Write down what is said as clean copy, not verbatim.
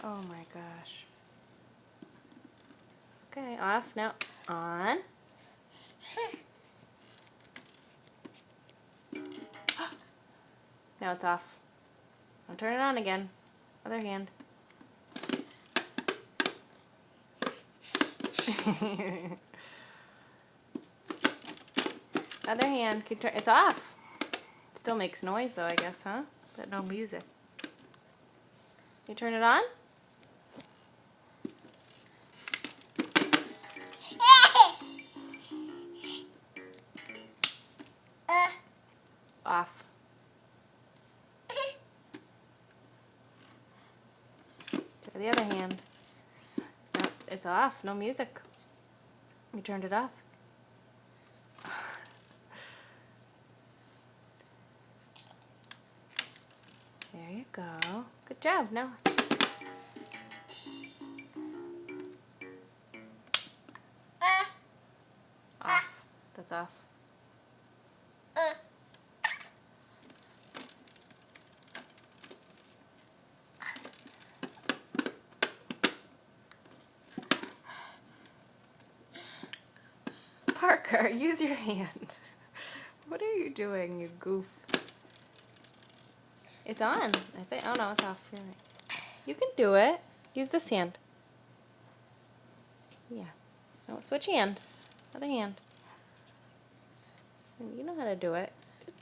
Oh my gosh. Okay, off. Now on. Now it's off. I'll turn it on again. Other hand. Other hand. Keep it's off. Still makes noise though, I guess, huh? But no music. You turn it on? Off. Try the other hand. No, it's off. No music. You turned it off. There you go. Good job. Now. Off. That's off. Parker, use your hand. What are you doing, you goof? It's on. I think. Oh no, it's off. You're right. You can do it. Use this hand. Yeah. No, switch hands. Other hand. You know how to do it. Just,